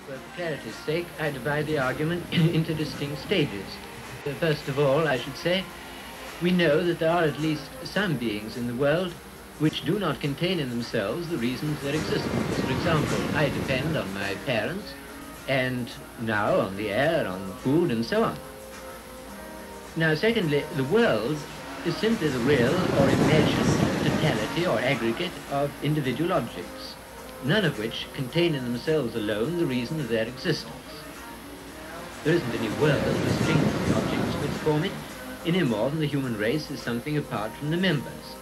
For clarity's sake, I divide the argument into distinct stages. First of all, I should say, we know that there are at least some beings in the world which do not contain in themselves the reason for their existence. For example, I depend on my parents, and now on the air, on food, and so on. Now, secondly, the world is simply the real or imagined totality or aggregate of individual objects, none of which contain in themselves alone the reason of their existence. There isn't any world distinct from the objects which form it, any more than the human race is something apart from the members.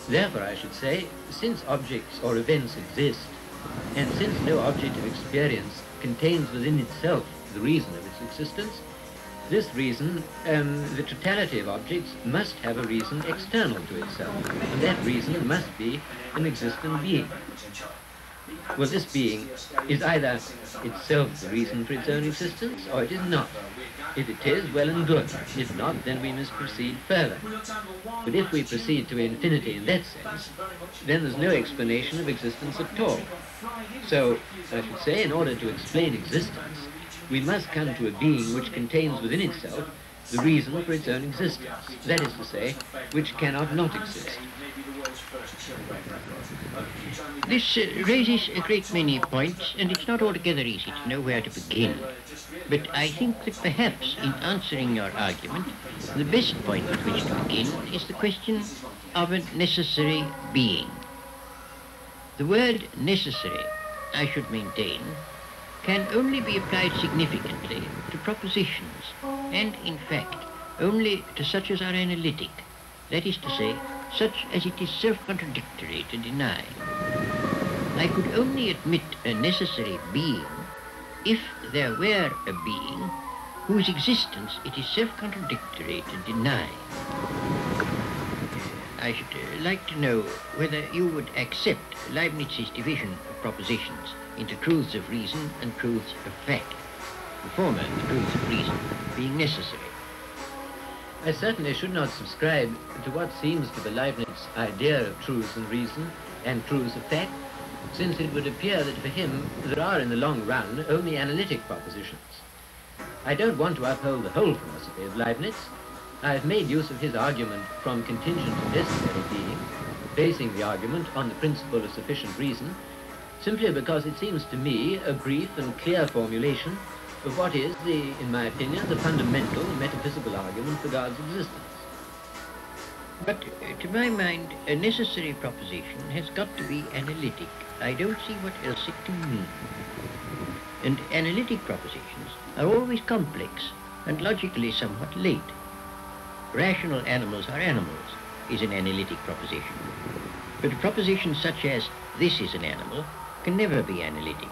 Therefore, I should say, since objects or events exist, and since no object of experience contains within itself the reason of its existence, this reason, the totality of objects, must have a reason external to itself, and that reason must be an existent being. Well, this being is either itself the reason for its own existence, or it is not. If it is, well and good. If not, then we must proceed further. But if we proceed to infinity in that sense, then there's no explanation of existence at all. So, I should say, in order to explain existence, we must come to a being which contains within itself the reason for its own existence, that is to say, which cannot not exist. This raises a great many points, and it's not altogether easy to know where to begin. But I think that perhaps in answering your argument, the best point at which to begin is the question of a necessary being. The word necessary, I should maintain, can only be applied significantly to propositions, and in fact only to such as are analytic, that is to say, such as it is self-contradictory to deny. I could only admit a necessary being if there were a being whose existence it is self-contradictory to deny. I should like to know whether you would accept Leibniz's division of propositions into truths of reason and truths of fact, the former, the truths of reason, being necessary. I certainly should not subscribe to what seems to be Leibniz's idea of truths and reason and truths of fact, since it would appear that for him there are in the long run only analytic propositions. I don't want to uphold the whole philosophy of Leibniz. I have made use of his argument from contingent and necessary being, basing the argument on the principle of sufficient reason, simply because it seems to me a brief and clear formulation of what is, in my opinion, the fundamental metaphysical argument for God's existence. But to my mind, a necessary proposition has got to be analytic. I don't see what else it can mean. And analytic propositions are always complex and logically somewhat late. Rational animals are animals is an analytic proposition. But a proposition such as this is an animal can never be analytic.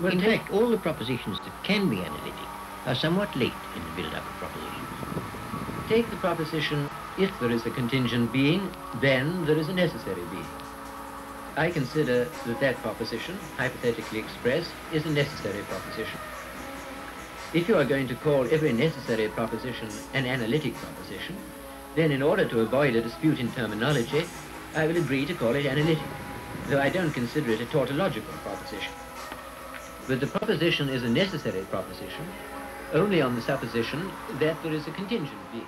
Well, in fact, all the propositions that can be analytic are somewhat late in the build-up of propositions. Take the proposition, if there is a contingent being, then there is a necessary being. I consider that that proposition, hypothetically expressed, is a necessary proposition. If you are going to call every necessary proposition an analytic proposition, then in order to avoid a dispute in terminology, I will agree to call it analytic, though I don't consider it a tautological proposition. But the proposition is a necessary proposition only on the supposition that there is a contingent being.